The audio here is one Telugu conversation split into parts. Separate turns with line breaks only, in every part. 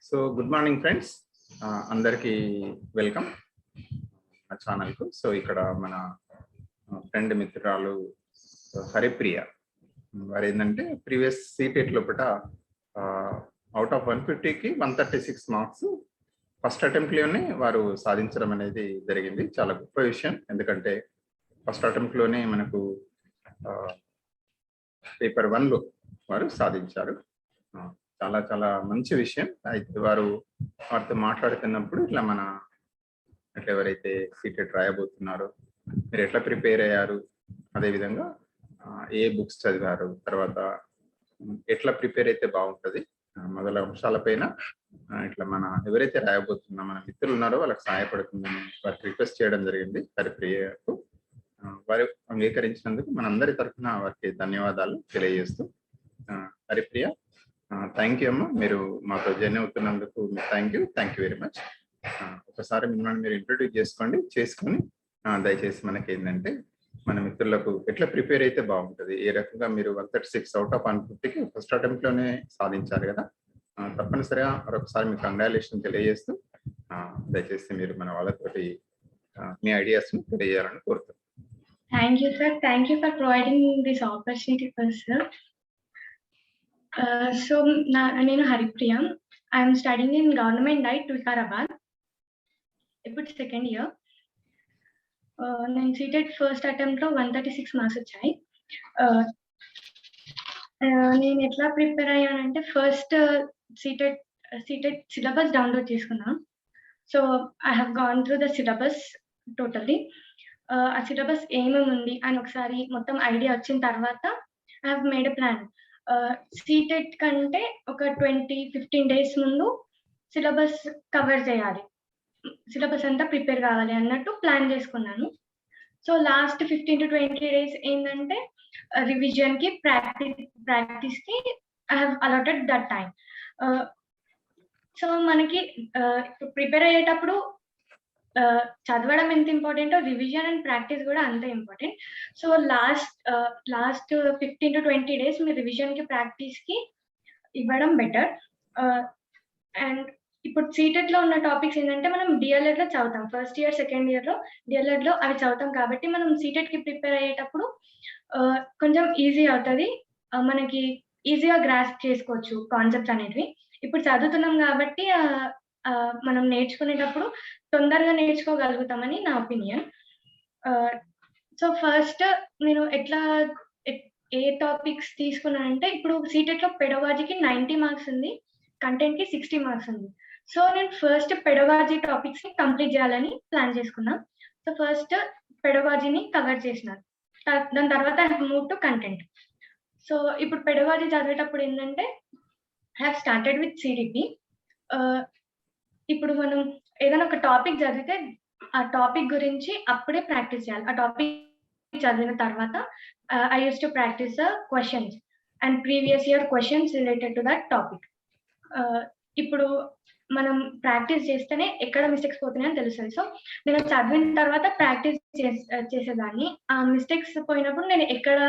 సో గుడ్ మార్నింగ్ ఫ్రెండ్స్, అందరికీ వెల్కమ్ నా ఛానల్కు. సో ఇక్కడ మన ఫ్రెండ్ మిత్రురాలు హరిప్రియ వారు ఏంటంటే ప్రీవియస్ సీటెట్ లోపల అవుట్ ఆఫ్ 150కి 136 మార్క్స్ ఫస్ట్ అటెంప్ట్లోనే వారు సాధించడం అనేది జరిగింది. చాలా గొప్ప విషయం, ఎందుకంటే ఫస్ట్ అటెంప్ట్లోనే మనకు పేపర్ 1లో వారు సాధించారు. చాలా చాలా మంచి విషయం. అయితే వారితో మాట్లాడుతున్నప్పుడు ఇట్లా ఎవరైతే సీటెట్ రాయబోతున్నారో మీరు ఎట్లా ప్రిపేర్ అయ్యారు, అదేవిధంగా ఏ బుక్స్ చదివారు, తర్వాత ఎట్లా ప్రిపేర్ అయితే బాగుంటుంది మొదల అంశాలపైన ఇట్లా ఎవరైతే రాయబోతున్నా మన మిత్రులు ఉన్నారో వాళ్ళకి సహాయపడుతుందని వారికి రిక్వెస్ట్ చేయడం జరిగింది. హరిప్రియకు వారు అంగీకరించినందుకు మనందరి తరఫున వారికి ధన్యవాదాలు తెలియజేస్తూ, హరిప్రియ థ్యాంక్ యూ అమ్మ, మీరు మాతో జాయిన్ అవుతున్నందుకు థ్యాంక్ యూ వెరీ మచ్. ఒకసారి మిమ్మల్ని మీరు ఇంట్రొడ్యూస్ చేసుకొని దయచేసి మనకి ఏంటంటే మన మిత్రులకు ఎట్లా ప్రిపేర్ అయితే బాగుంటుంది, ఏ రకంగా మీరు 136 అవుట్ ఆఫ్ 150కి ఫస్ట్ అటెంప్ట్లోనే సాధించారు కదా, తప్పనిసరిగా మరొకసారి మీకు కంగ్రాచులేషన్ తెలియజేస్తూ దయచేసి మీరు మన వాళ్ళతోటి మీ ఐడియాస్ని తెలియజేయాలని కోరుతున్నాను.
Thank you, sir. Thank you for providing this opportunity for us, sir. So, నేను Haripriya. I am studying in Government Diet, Vikarabad. ఇప్పుడు సెకండ్ ఇయర్. నేను సీటెట్ ఫస్ట్ అటెంప్ట్లో 136 మార్క్స్ వచ్చాయి. నేను ఎట్లా ప్రిపేర్ అయ్యానంటే ఫస్ట్ సీటెట్ సిలబస్ డౌన్లోడ్ చేసుకున్నాను. So I have gone through the syllabus totally. ఆ సిలబస్ ఏమేమి ఉంది అని ఒకసారి మొత్తం ఐడియా వచ్చిన తర్వాత I have made a plan. CTET కంటే ఒక 15 డేస్ ముందు సిలబస్ కవర్ చేయాలి, సిలబస్ అంతా ప్రిపేర్ కావాలి అన్నట్టు ప్లాన్ చేసుకున్నాను. సో లాస్ట్ 15 to 20 డేస్ ఏంటంటే రివిజన్కి ప్రాక్టీస్కి I have allotted that time. So మనకి ప్రిపేర్ అయ్యేటప్పుడు చదవడం ఎంత ఇంపార్టెంటో రివిజన్ అండ్ ప్రాక్టీస్ కూడా అంతే important. So last 15 to 20 days మీరు రివిజన్కి ప్రాక్టీస్కి ఇవ్వడం బెటర్. అండ్ ఇప్పుడు సీటెట్లో ఉన్న టాపిక్స్ ఏంటంటే మనం డిఎల్ఎడ్లో చదువుతాం, ఫస్ట్ ఇయర్ సెకండ్ ఇయర్లో డిఎల్ఎడ్లో అవి చదువుతాం కాబట్టి మనం సీటెట్కి ప్రిపేర్ అయ్యేటప్పుడు కొంచెం ఈజీ అవుతుంది, మనకి ఈజీగా గ్రాస్ప్ చేసుకోవచ్చు కాన్సెప్ట్స్ అనేటివి. ఇప్పుడు చదువుతున్నాం కాబట్టి మనం నేర్చుకునేటప్పుడు తొందరగా నేర్చుకోగలుగుతామని నా ఒపీనియన్. సో ఫస్ట్ నేను ఏ టాపిక్స్ తీసుకున్నానంటే ఇప్పుడు సీటెట్లో పెడగాజీకి 90 మార్క్స్ ఉంది, కంటెంట్కి 60 మార్క్స్ ఉంది. సో నేను ఫస్ట్ పెడగాజీ టాపిక్స్ని కంప్లీట్ చేయాలని ప్లాన్ చేసుకున్నా. సో ఫస్ట్ పెడగాజీని కవర్ చేసినాను, దాని తర్వాత I have move to content. So ఇప్పుడు పెడగాజీ చదివేటప్పుడు ఏంటంటే I have started with CDP. ఇప్పుడు మనం ఏదైనా ఒక టాపిక్ చదివితే ఆ టాపిక్ గురించి అప్పుడే ప్రాక్టీస్ చేయాలి. ఆ టాపిక్ చదివిన తర్వాత I use to practice the questions and previous year questions related to that topic. ఇప్పుడు మనం ప్రాక్టీస్ చేస్తేనే ఎక్కడ మిస్టేక్స్ పోతున్నాయని తెలుస్తుంది. సో నేను చదివిన తర్వాత ప్రాక్టీస్ చేసేదాన్ని. ఆ మిస్టేక్స్ పోయినప్పుడు నేను ఎక్కడ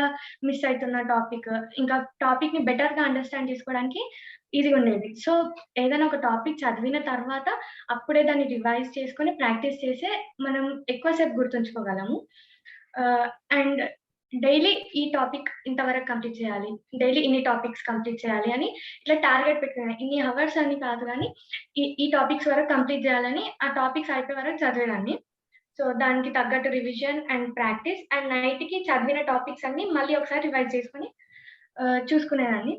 మిస్ అవుతున్న టాపిక్, ఇంకా టాపిక్ని బెటర్గా అండర్స్టాండ్ చేసుకోవడానికి ఈజీగా ఉండేది. సో ఏదైనా ఒక టాపిక్ చదివిన తర్వాత అప్పుడే దాన్ని రివైజ్ చేసుకొని ప్రాక్టీస్ చేసే మనం ఎక్కువసేపు గుర్తుంచుకోగలము. అండ్ డైలీ ఈ టాపిక్ ఇంతవరకు కంప్లీట్ చేయాలి, డైలీ ఇన్ని టాపిక్స్ కంప్లీట్ చేయాలి అని ఇట్లా టార్గెట్ పెట్టుకున్నాను. ఇన్ని అవర్స్ అని కాదు కానీ ఈ టాపిక్స్ వరకు కంప్లీట్ చేయాలని ఆ టాపిక్స్ అయిపోయే వరకు చదివేదాన్ని. సో దానికి తగ్గట్టు రివిజన్ అండ్ ప్రాక్టీస్ అండ్ నైట్కి చదివిన టాపిక్స్ అన్ని మళ్ళీ ఒకసారి రివైజ్ చేసుకొని చూసుకునేదాన్ని.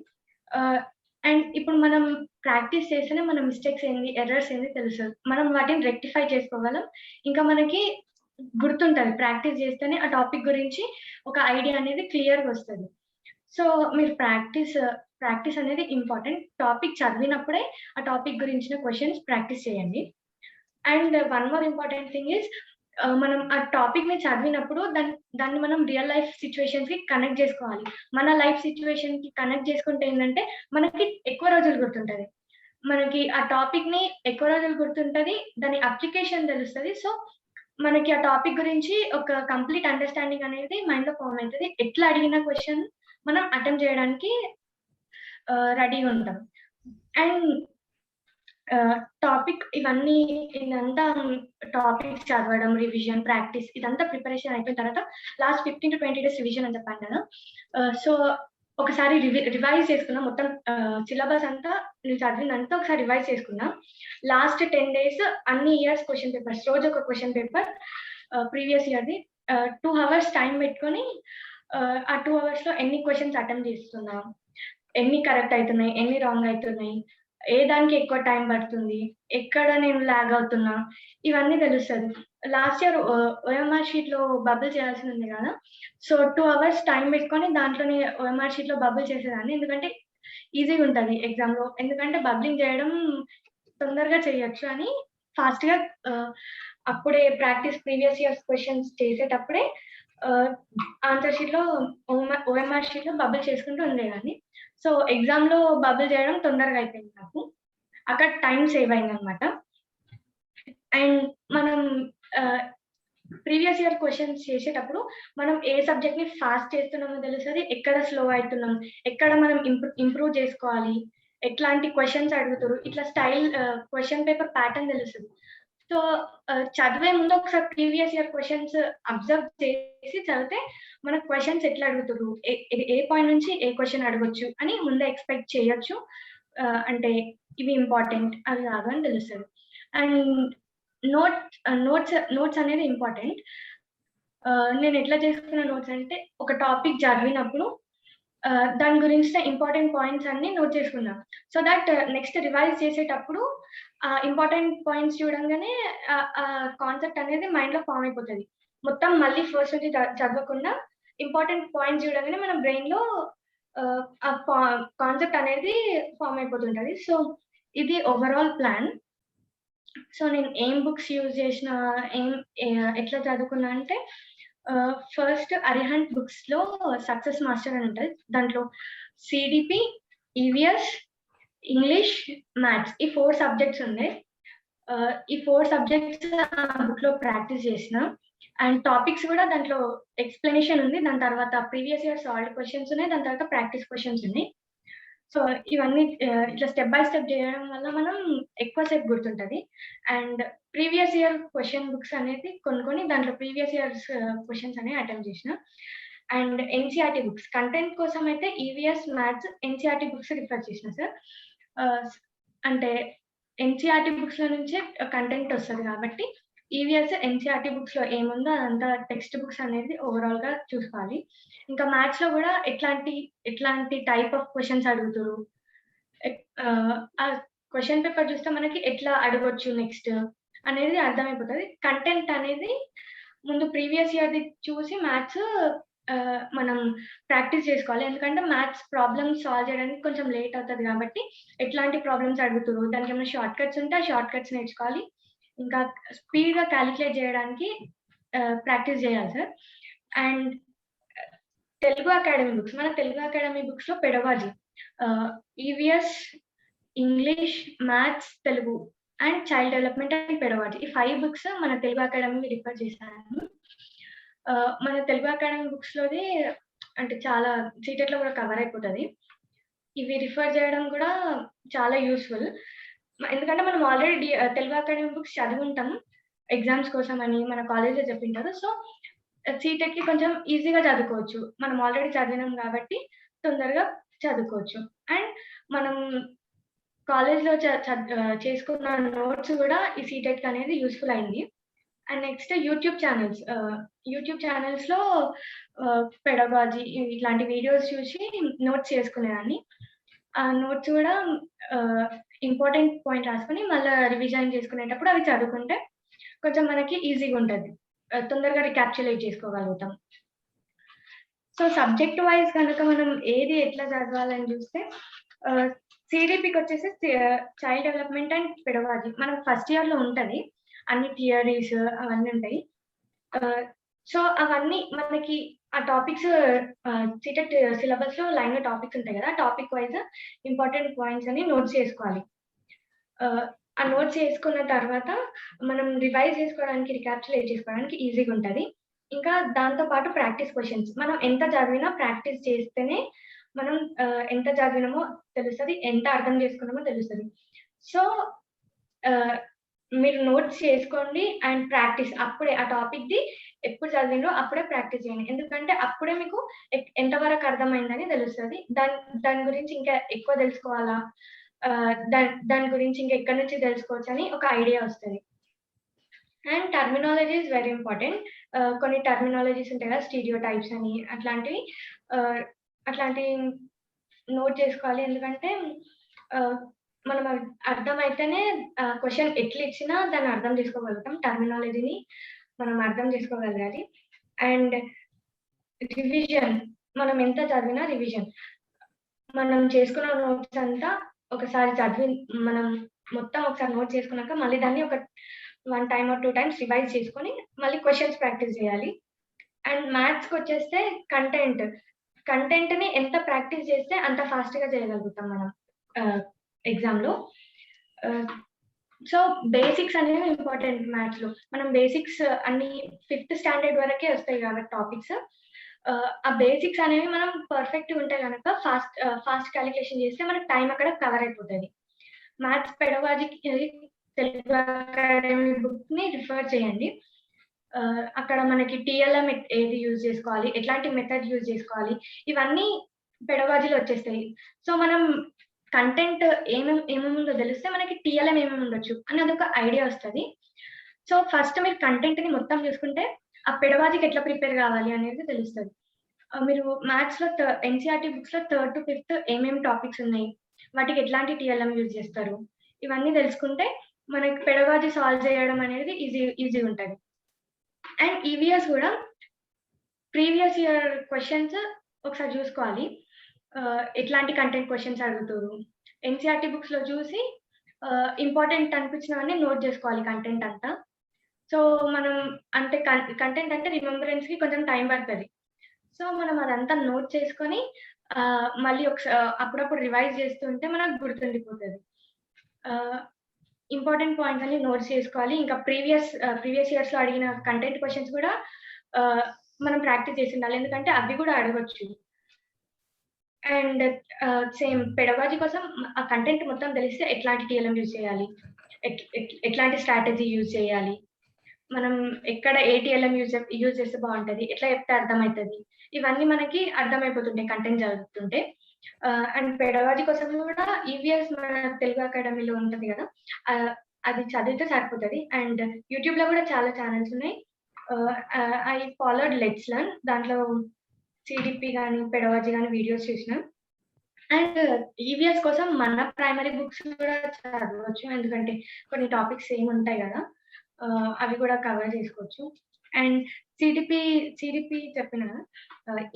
అండ్ ఇప్పుడు మనం ప్రాక్టీస్ చేస్తేనే మన మిస్టేక్స్ ఏంది, ఎర్రర్స్ ఏంది తెలుస్తుంది, మనం వాటిని రెక్టిఫై చేసుకోగలం, ఇంకా మనకి గుర్తుంటుంది. ప్రాక్టీస్ చేస్తేనే ఆ టాపిక్ గురించి ఒక ఐడియా అనేది క్లియర్గా వస్తుంది. సో మీరు ప్రాక్టీస్ అనేది ఇంపార్టెంట్. టాపిక్ చదివినప్పుడే ఆ టాపిక్ గురించిన క్వశ్చన్స్ ప్రాక్టీస్ చేయండి. And one more important thing is మనం ఆ టాపిక్ని చదివినప్పుడు దాన్ని మనం రియల్ లైఫ్ సిచ్యువేషన్స్కి కనెక్ట్ చేసుకోవాలి. మన లైఫ్ సిచ్యువేషన్కి కనెక్ట్ చేసుకుంటే ఏంటంటే మనకి ఎక్కువ రోజులు గుర్తుంటుంది, మనకి ఆ టాపిక్ని ఎక్కువ రోజులు గుర్తుంటుంది, దాని అప్లికేషన్ తెలుస్తుంది. సో మనకి ఆ టాపిక్ గురించి ఒక కంప్లీట్ అండర్స్టాండింగ్ అనేది మైండ్లో ఫామ్ అవుతుంది. ఎట్లా అడిగిన క్వశ్చన్ మనం అటెంప్ట్ చేయడానికి రెడీగా ఉంటాం. అండ్ టాపిక్ ఇదంతా టాపిక్స్ చదవడం, రివిజన్, ప్రాక్టీస్ ఇదంతా ప్రిపరేషన్ అయిపోయిన తర్వాత లాస్ట్ 15-20 డేస్ రివిజన్ అని చెప్పాను కదా! సో, ఒకసారి రివైజ్ చేసుకున్నా. మొత్తం సిలబస్ అంతా నేను చదివిందంతా ఒకసారి రివైజ్ చేసుకున్నా. లాస్ట్ 10 డేస్ అన్ని ఇయర్స్ క్వెషన్ పేపర్స్ రోజు ఒక క్వెషన్ పేపర్ ప్రీవియస్ ఇయర్‌ది 2 అవర్స్ టైం పెట్టుకొని ఆ 2 అవర్స్‌లో ఎన్ని క్వెషన్స్ అటెంప్ట్ చేస్తున్నా, ఎన్ని కరెక్ట్ అయితున్నాయి, ఎన్ని రాంగ్ అయితున్నాయి, ఏ దానికి ఎక్కువ టైం పడుతుంది, ఎక్కడ నేను లాగ్ అవుతున్నా, ఇవన్నీ తెలుస్తది. లాస్ట్ ఇయర్ ఓఎంఆర్ షీట్‌లో బబుల్ చేయాల్సి ఉంది కదా! సో, 2 అవర్స్ టైం పెట్టుకొని దాంట్లోనే ఓఎంఆర్ షీట్‌లో బబుల్ చేసేదాన్ని. ఎందుకంటే ఈజీగా ఉంటది ఎగ్జామ్‌లో. ఎందుకంటే బబ్లింగ్ చేయడం తొందరగా చేయొచ్చు అని ఫాస్ట్‌గా అప్పుడే ప్రాక్టీస్ ప్రీవియస్ ఇయర్స్ క్వెషన్స్ చేసేటప్పుడే ఆన్సర్ షీట్‌లో ఓఎంఆర్ షీట్‌లో బబుల్ చేసుకుంటూ ఉండేదాన్ని. సో, ఎగ్జామ్‌లో బబుల్ చేయడం తొందరగా అయిపోయింది నాకు. అక్కడ టైం సేవ్ అయిందనమాట. అండ్ మనం ప్రీవియస్ ఇయర్ క్వెషన్స్ చేసేటప్పుడు మనం ఏ సబ్జెక్ట్‌ని ఫాస్ట్ చేస్తున్నామో తెలుస్తది. ఎక్కడ స్లో అయితున్నాం, ఎక్కడ మనం ఇంప్రూవ్ చేసుకోవాలి, ఎట్లాంటి క్వెషన్స్ అడుగుతుర్రు, ఇట్లా స్టైల్ క్వెషన్ పేపర్ ప్యాటర్న్ తెలుస్తది. సో, చదివే ముందు ఒకసారి ప్రీవియస్ ఇయర్ క్వెషన్స్ అబ్జర్వ్ చేసి చదివితే మనకు క్వెషన్స్ ఎట్లా అడుగుతుర్రు, ఏ పాయింట్ నుంచి ఏ క్వెషన్ అడగొచ్చు అని ముందే ఎక్స్‌పెక్ట్ చేయొచ్చు. అంటే ఇవి ఇంపార్టెంట్, అవి కాదు అని తెలుస్తది. అండ్ నోట్స్ అనేది ఇంపార్టెంట్. నేను ఎట్లా చేసుకున్న నోట్స్ అంటే ఒక టాపిక్ చదివినప్పుడు దాని గురించిన ఇంపార్టెంట్ పాయింట్స్ అన్నీ నోట్ చేసుకున్నా. సో దట్ నెక్స్ట్ రివైజ్ చేసేటప్పుడు ఇంపార్టెంట్ పాయింట్స్ చూడంగానే కాన్సెప్ట్ అనేది మైండ్‌లో ఫార్మ్ అయిపోతది. మొత్తం మళ్ళీ ఫస్ట్ నుంచి చదవకుండా ఇంపార్టెంట్ పాయింట్స్ చూడంగానే మన బ్రెయిన్‌లో ఆ కాన్సెప్ట్ అనేది ఫార్మ్ అయిపోతుంటది. సో, ఇది ఓవరాల్ ప్లాన్. సో, నేను ఏం బుక్స్ యూజ్ చేసిన, ఎట్లా చదువుకున్నా అంటే ఫస్ట్ అరిహంట్ బుక్స్‌లో సక్సెస్ మాస్టర్ అని ఉంటది. దాంట్లో సీడీపీ, ఈవీఎస్, ఇంగ్లీష్, మ్యాథ్స్ ఈ 4 సబ్జెక్ట్స్ ఉన్నాయి. ఈ 4 సబ్జెక్ట్స్ ఆ బుక్‌లో ప్రాక్టీస్ చేసిన. అండ్ టాపిక్స్ కూడా దాంట్లో ఎక్స్‌ప్లనేషన్ ఉంది. దాని తర్వాత ప్రీవియస్ ఇయర్ సాల్వ్డ్ క్వెషన్స్ ఉన్నాయి. దాని తర్వాత ప్రాక్టీస్ క్వెషన్స్ ఉన్నాయి. సో, ఇవన్నీ ఇట్లా స్టెప్ బై స్టెప్ చేయడం వల్ల మనం ఎక్కువ సేపు గుర్తుంటది. And previous year question books అనేది కొన్ని దాంట్లో ప్రీవియస్ ఇయర్స్ క్వెషన్స్ అనేవి అటెంప్ట్ చేసిన. అండ్ ఎన్‌సీఈఆర్‌టీ బుక్స్ కంటెంట్ కోసం అయితే EVS, maths, NCERT books refer చేసిన సార్. అంటే ఎన్‌సీఈఆర్‌టీ బుక్స్‌లో నుంచే కంటెంట్ వస్తది కాబట్టి ఈవీఎస్, ఎన్‌సీఈఆర్‌టీ బుక్స్‌లో ఏముందో అదంతా టెక్స్ట్ బుక్స్ అనేది ఓవరాల్‌గా చూసుకోవాలి. ఇంకా మ్యాథ్స్‌లో కూడా ఎట్లాంటి టైప్ ఆఫ్ క్వెషన్స్ అడుగుతుర్రు, ఆ క్వెషన్ పేపర్ చూస్తే మనకి ఎట్లా అడగొచ్చు నెక్స్ట్ అనేది అర్థమైపోతది. కంటెంట్ అనేది ముందు ప్రీవియస్ ఇయర్‌ది చూసి మ్యాథ్స్ మనం ప్రాక్టీస్ చేసుకోవాలి. ఎందుకంటే మ్యాథ్స్ ప్రాబ్లమ్స్ సాల్వ్ చేయడానికి కొంచెం లేట్ అవుతది కాబట్టి ఎట్లాంటి ప్రాబ్లమ్స్ అడుగుతుర్రు, దానికి ఏమైనా షార్ట్ కట్స్ ఉంటే ఆ షార్ట్ కట్స్ నేర్చుకోవాలి. ఇంకా స్పీడ్‌గా కాలిక్యులేట్ చేయడానికి ప్రాక్టీస్ చేయాలి sir. And Telugu Academy books. మన తెలుగు అకాడమీ బుక్స్‌లో pedagogy, EVS, English, maths, Telugu and child development and pedagogy ఈ 5 బుక్స్ మన తెలుగు అకాడమీ రిఫర్ చేశాను. మన తెలుగు అకాడమీ బుక్స్‌లోది అంటే చాలా సీటెట్‌లో కూడా కవర్ అయిపోతది. ఇవి రిఫర్ చేయడం కూడా చాలా యూజ్‌ఫుల్. ఎందుకంటే మనం ఆల్రెడీ తెలుగు అకాడమీ బుక్స్ చదివుంటాం. ఎగ్జామ్స్ కోసమని మన కాలేజ్‌లో చెప్పింటారు. సో, సీటెట్‌కి కొంచెం ఈజీగా చదువుకోవచ్చు. మనం ఆల్రెడీ చదివినాం కాబట్టి తొందరగా చదువుకోవచ్చు. అండ్ మనం కాలేజ్‌లో చేసుకున్న నోట్స్ కూడా ఈ సీటెట్‌కి అనేది యూజ్‌ఫుల్ అయింది. And next YouTube channels. YouTube ఛానెల్స్‌లో పెడగాజీ ఇట్లాంటి వీడియోస్ చూసి నోట్స్ చేసుకునేదాన్ని. ఆ నోట్స్ కూడా ఇంపార్టెంట్ పాయింట్ రాసుకొని మళ్ళా రివిజన్ చేసుకునేటప్పుడు అవి చదువుకుంటే కొంచెం మనకి ఈజీగా ఉంటది. తొందరగా రికాప్చులేట్ చేసుకోగలుగుతాం. సో, సబ్జెక్ట్ వైస్ కనుక మనం ఏది ఎట్లా చదవాలని చూస్తే సీడీపీకొచ్చేసి చైల్డ్ డెవలప్‌మెంట్ అండ్ పెడగాజీ మనకు ఫస్ట్ ఇయర్‌లో ఉంటది. అన్ని థియరీస్ అవన్నీ ఉంటాయి. సో, అవన్నీ మనకి ఆ టాపిక్స్ సీటెట్ సిలబస్‌లో లైన్‌గా టాపిక్స్ ఉంటాయి కదా! టాపిక్ వైస్ ఇంపార్టెంట్ పాయింట్స్ అని నోట్స్ చేసుకోవాలి. ఆ నోట్స్ చేసుకున్న తర్వాత మనం రివైజ్ చేసుకోవడానికి, రికాప్చులేట్ చేసుకోవడానికి ఈజీగా ఉంటది. ఇంకా దాంతో పాటు ప్రాక్టీస్ క్వెషన్స్. మనం ఎంత చదివినా ప్రాక్టీస్ చేస్తేనే మనం ఎంత చదివినామో తెలుస్తది. ఎంత అర్థం చేసుకున్నామో తెలుస్తది. సో, మీరు నోట్స్ చేసుకోండి అండ్ ప్రాక్టీస్. అప్పుడే ఆ టాపిక్‌ది ఎప్పుడు చదివిండ్రో అప్పుడే ప్రాక్టీస్ చేయండి. ఎందుకంటే అప్పుడే మీకు ఎంతవరకు అర్థమైందని తెలుస్తది. దాని గురించి ఇంకా ఎక్కువ తెలుసుకోవాలా, దాని గురించి ఇంకా ఎక్కడి నుంచి తెలుసుకోవచ్చని ఒక ఐడియా వస్తది. And terminology is very important. కొన్ని టర్మినాలజీస్ ఉంటాయి కదా! స్టీరియోటైప్స్ అని అట్లాంటివి అట్లాంటివి నోట్ చేసుకోవాలి. ఎందుకంటే మనం అర్థమైతేనే క్వెషన్ ఎట్లా ఇచ్చినా దాన్ని అర్థం చేసుకోగలుగుతాం. టర్మినాలజీని మనం అర్థం చేసుకోగలగాలి. అండ్ రివిజన్, మనం ఎంత చదివినా రివిజన్. మనం చేసుకున్న నోట్స్ అంతా ఒకసారి మనం మొత్తం ఒకసారి నోట్ చేసుకున్నాక మళ్ళీ దాన్ని ఒక 1 టైమ్ ఆర్ 2 టైమ్స్ రివైజ్ చేసుకొని మళ్ళీ క్వెషన్స్ ప్రాక్టీస్ చేయాలి. అండ్ మ్యాథ్స్‌కొచ్చేస్తే కంటెంట్‌ని ఎంత ప్రాక్టీస్ చేస్తే అంత ఫాస్ట్‌గా చేయగలుగుతాం మనం ఎగ్జామ్‌లో. సో, బేసిక్స్ అనేవి ఇంపార్టెంట్ మ్యాథ్స్‌లో. మనం బేసిక్స్ అన్ని 5థ్ స్టాండర్డ్ వరకే వస్తాయి కాబట్టి టాపిక్స్. ఆ బేసిక్స్ అనేవి మనం పర్ఫెక్ట్‌గా ఉంటే గనక ఫాస్ట్ కాలిక్యులేషన్ చేస్తే మనకు టైం అక్కడ కవర్ అయిపోతది. మ్యాథ్స్ పెడగాజికి తెలుగు అకాడమీ బుక్‌ని రిఫర్ చేయండి. అక్కడ మనకి టీఎల్ఎం ఏది యూజ్ చేసుకోవాలి, ఎట్లాంటి మెథడ్ యూజ్ చేసుకోవాలి, ఇవన్నీ పెడగాజీలో వచ్చేస్తాయి. సో, మనం కంటెంట్ ఏమేముందో తెలిస్తే మనకి టీఎల్ఎం ఏమేమి ఉండొచ్చు అని అదొక ఐడియా వస్తది. సో, ఫస్ట్ మీరు కంటెంట్‌ని మొత్తం చూసుకుంటే ఆ పెడగాజీకి ఎట్లా ప్రిపేర్ కావాలి అనేది తెలుస్తది. మీరు మ్యాథ్స్‌లో ఎన్‌సీఈఆర్‌టీ బుక్స్‌లో 3ర్డ్ టు 5థ్ ఏమేమి టాపిక్స్ ఉన్నాయి, వాటికి ఎట్లాంటి టీఎల్ఎం యూజ్ చేస్తారు, ఇవన్నీ తెలుసుకుంటే మనకి పెడగాజీ సాల్వ్ చేయడం అనేది ఈజీ ఉంటది. అండ్ ఈవీఎస్ కూడా ప్రీవియస్ ఇయర్ క్వెషన్స్ ఒకసారి చూసుకోవాలి. ఎట్లాంటి కంటెంట్ క్వెషన్స్ అడుగుతుర్రు. ఎన్‌సీఈఆర్‌టీ బుక్స్‌లో చూసి ఇంపార్టెంట్ అనిపించినవన్నీ నోట్ చేసుకోవాలి కంటెంట్ అంతా. సో, మనం అంటే కంటెంట్ అంటే రిమెంబరెన్స్‌కి కొంచెం టైం పడతది. సో, మనం అదంతా నోట్ చేసుకొని మళ్ళీ అప్పుడప్పుడు రివైజ్ చేస్తుంటే మనకు గుర్తుండిపోతది. ఇంపార్టెంట్ పాయింట్స్ అన్ని నోట్స్ చేసుకోవాలి. ఇంకా ప్రీవియస్ ఇయర్స్‌లో అడిగిన కంటెంట్ క్వెషన్స్ కూడా మనం ప్రాక్టీస్ చేసి ఉండాలి. ఎందుకంటే అవి కూడా అడగొచ్చు. అండ్ సేమ్ పెడగాజీ కోసం ఆ కంటెంట్ మొత్తం తెలిస్తే ఎట్లాంటి టీఎల్ఎం యూజ్ చేయాలి, ఎట్లాంటి స్ట్రాటజీ యూజ్ చేయాలి, మనం ఎక్కడ ఏ టీఎల్ఎం యూజ్ చేస్తే బావుంటది, ఎట్లా చెప్తే అర్థమైతది, ఇవన్నీ మనకి అర్థమైపోతుంటాయి కంటెంట్ చదువుతుంటే. అండ్ పెడగాజీ కోసం కూడా ఈవీఎస్ మన తెలుగు అకాడమీలో ఉంటది కదా! అది చదివితే సరిపోతది. అండ్ యూట్యూబ్‌లో కూడా చాలా ఛానెల్స్ ఉన్నాయి. I followed let's learn. దాంట్లో సీడీపీ గాని, పెడగాజీ గాని వీడియోస్ చూసిన. అండ్ ఈవీఎస్ కోసం మన ప్రైమరీ బుక్స్ కూడా చదవచ్చు. ఎందుకంటే కొన్ని టాపిక్స్ సేమ్ ఉంటాయి కదా! అవి కూడా కవర్ చేసుకోవచ్చు. అండ్ సీడీపీ చెప్పిన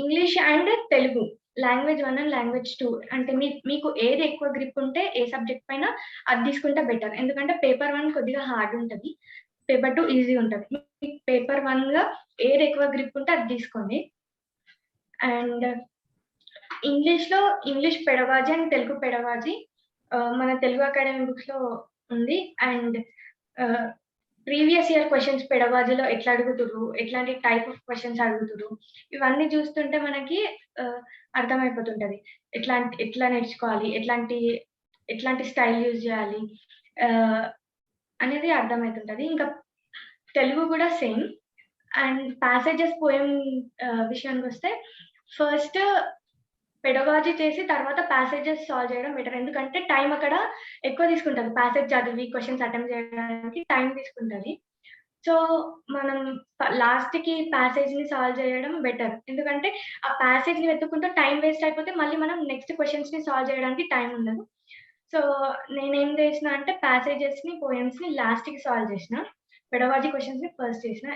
English and Telugu language 1 and language 2 అంటే మీకు ఏది ఎక్కువ గ్రిప్ ఉంటే ఏ సబ్జెక్ట్ పైన అది తీసుకుంటే బెటర్. ఎందుకంటే పేపర్ 1 కొద్దిగా హార్డ్ ఉంటది. పేపర్ 2 ఈజీ ఉంటది. మీకు పేపర్ 1గా ఏది ఎక్కువ గ్రిప్ ఉంటే అది తీసుకోండి. And English pedagogy and Telugu pedagogy మన తెలుగు అకాడమీ బుక్స్‌లో ఉంది. అండ్ ప్రీవియస్ ఇయర్ క్వెషన్స్ పెడగాజీలో ఎట్లా అడుగుతుర్రు, ఎట్లాంటి టైప్ ఆఫ్ క్వెషన్స్ అడుగుతుర్రు, ఇవన్నీ చూస్తుంటే మనకి అర్థమైపోతుంటది. ఎట్లా నేర్చుకోవాలి, ఎట్లాంటి స్టైల్ యూజ్ చేయాలి అనేది అర్థమైతుంటది. ఇంకా తెలుగు కూడా సేమ్. అండ్ ప్యాసేజెస్ పోయెమ్ విషయానికొస్తే ఫస్ట్ పెడగాజీ చేసి తర్వాత ప్యాసేజెస్ సాల్వ్ చేయడం బెటర్. ఎందుకంటే టైం అక్కడ ఎక్కువ తీసుకుంటది. ప్యాసేజ్ చదివి క్వెషన్స్ అటెంప్ట్ చేయడానికి టైం తీసుకుంటది. సో, మనం లాస్ట్‌కి ప్యాసేజ్‌ని సాల్వ్ చేయడం బెటర్. ఎందుకంటే ఆ ప్యాసేజ్‌ని వెతుక్కుంటూ టైం వేస్ట్ అయిపోతే మళ్ళీ మనం నెక్స్ట్ క్వెషన్స్‌ని సాల్వ్ చేయడానికి టైం ఉండదు. సో, నేనేం చేసినా అంటే ప్యాసేజెస్‌ని, పోయెమ్స్‌ని లాస్ట్‌కి సాల్వ్ చేసిన. పెడగాజీ క్వెషన్స్‌ని ఫస్ట్ చేసిన.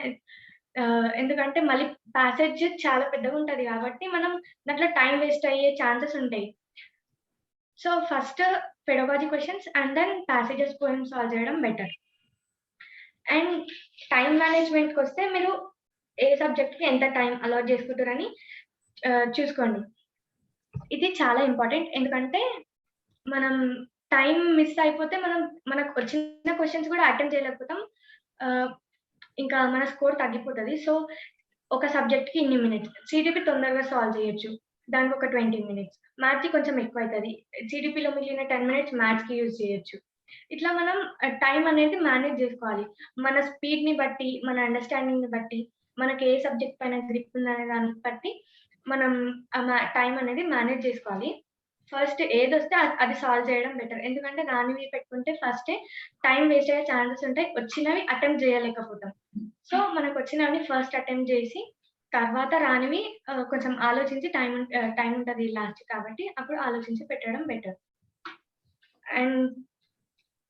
ఎందుకంటే మళ్ళీ ప్యాసేజ్ చాలా పెద్దగుంటది కాబట్టి మనం దాంట్లో టైం వేస్ట్ అయ్యే ఛాన్సెస్ ఉంటాయి. So, first pedagogy questions and then passages, poems solve చేయడం బెటర్. అండ్ టైమ్ మేనేజ్‌మెంట్‌కొస్తే మీరు ఏ సబ్జెక్ట్‌కి ఎంత టైం అలాట్ చేసుకుంటారని చూసుకోండి. ఇది చాలా ఇంపార్టెంట్. ఎందుకంటే మనం టైం మిస్ అయిపోతే మనకు వచ్చిన క్వెషన్స్ కూడా అటెంప్ట్ చేయలేకపోతాం. ఇంకా మన స్కోర్ తగ్గిపోతది. సో, ఒక సబ్జెక్ట్‌కి ఇన్ని మినిట్స్. సీడీపీ తొందరగా సాల్వ్ చేయొచ్చు. దానికొక 20 మినిట్స్. మ్యాథ్స్‌కి కొంచెం ఎక్కువైతది. సీడీపీలో మిగిలిన 10 మినిట్స్ మ్యాథ్స్‌కి యూజ్ చేయొచ్చు. ఇట్లా మనం టైం అనేది మేనేజ్ జేసుకోవాలి. మన స్పీడ్‌ని బట్టి, మన అండర్‌స్టాండింగ్‌ని బట్టి, మనకి ఏ సబ్జెక్ట్ పైన గ్రిప్ ఉందనే దాన్ని బట్టి మనం టైం అనేది మేనేజ్ జేసుకోవాలి. ఫస్ట్ ఏదొస్తే అది సాల్వ్ చేయడం బెటర్. ఎందుకంటే దాని మీద పెట్టుకుంటే ఫస్టే టైం వేస్ట్ అయ్యే ఛాన్సెస్ ఉంటాయి. వచ్చినవి అటెంప్ట్ జేయలేకపోతాం. సో, మనకొచ్చినవన్నీ ఫస్ట్ అటెంప్ట్ జేసి, తర్వాత రానివి కొంచెం ఆలోచించి టైం ఉంటది లాస్ట్‌కి కాబట్టి అప్పుడు ఆలోచించి పెట్టడం బెటర్. అండ్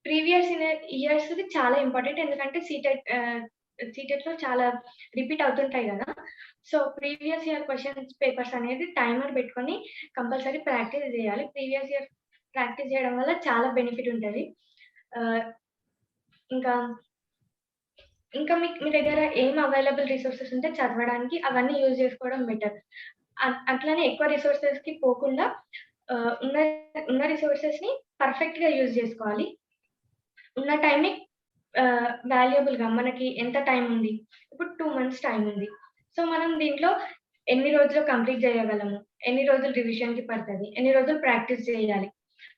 ప్రీవియస్ ఇయర్స్‌ది చాలా ఇంపార్టెంట్. ఎందుకంటే సీటెట్‌లో చాలా రిపీట్ అవుతుంటాయి గదా! So, previous year questions papers అనేది టైమర్ పెట్టుకొని కంపల్సరీ ప్రాక్టీస్ జేయాలి. ప్రీవియస్ ఇయర్ ప్రాక్టీస్ జేయడం వల్ల చాలా బెనిఫిట్ ఉంటది. ఆహ్, ఇంకా, ఇంకా మీ దగ్గర ఏం అవైలబుల్ రిసోర్సెస్ ఉంటే చదవడానికి అవన్నీ యూజ్ జేసుకోవడం బెటర్. అట్లనే ఎక్కువ రిసోర్సెస్‌కి పోకుండా ఉన్న ఉన్న రిసోర్సెస్‌ని పర్ఫెక్ట్‌గా యూజ్ జేసుకోవాలి. ఉన్న టైంని వాల్యుయబుల్‌గా మనకి ఎంత టైం ఉంది? ఇప్పుడు 2 మంత్స్ టైం ఉంది. సో, మనం దీంట్లో ఎన్ని రోజుల్లో కంప్లీట్ చేయగలము? ఎన్ని రోజులు రివిజన్‌కి పడతది? ఎన్ని రోజులు ప్రాక్టీస్ చేయాలి?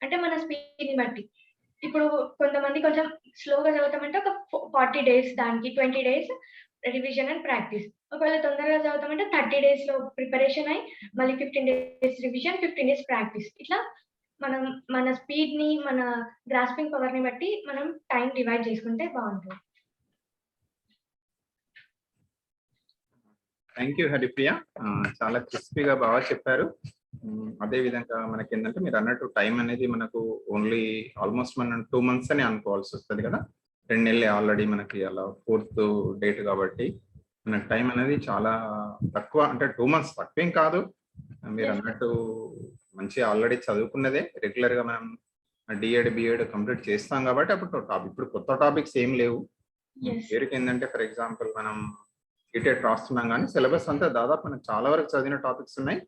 అంటే మన స్పీడ్‌ని బట్టి. ఇప్పుడు కొంతమంది కొంచెం స్లోగా చదువుతామంటే ఒక 40 డేస్ దానికి, 20 డేస్ రివిజన్ అండ్ ప్రాక్టీస్. ఒకవేళ తొందరగా చదువుతామంటే 30 డేస్‌లో ప్రిపరేషన్ అయ్యి, మళ్ళీ 15 డేస్ రివిజన్, 15 డేస్ ప్రాక్టీస్. ఇట్లా మనం మన స్పీడ్‌ని, మన గ్రాస్పింగ్ పవర్‌ని బట్టి మనం టైమ్ డివైడ్ చేసుకుంటే బావుంటది.
Thank you Haripriya. చాలా క్రిస్పీగా బాగా చెప్పారు. అదే విధంగా మనకేంటంటే మీరు అన్నట్టు టైం అనేది మనకు ఓన్లీ ఆల్మోస్ట్ మనం 2 మంత్స్ అని అనుకోవాల్సి వస్తుంది కదా. 2 నెలలే ఆల్రెడీ మనకి అలా 4th డేట్ కాబట్టి మనకు టైం అనేది చాలా తక్కువ. అంటే 2 మంత్స్ తక్కువేం కాదు. మీరు
Yes.
అన్నట్టు మంచిగా ఆల్రెడీ చదువుకున్నదే రెగ్యులర్ గా మనం డిఎడ్ బిఎడ్ కంప్లీట్ చేస్తాం కాబట్టి అప్పుడు ఇప్పుడు కొత్త టాపిక్స్ ఏం లేవు.
Yes.
పేరుకి ఏంటంటే ఫర్ ఎగ్జాంపుల్ మనం ఈటెట్ రాస్తున్నాం కానీ సిలబస్ అంతా దాదాపు మనకు చాలా వరకు చదివిన టాపిక్స్ ఉన్నాయి.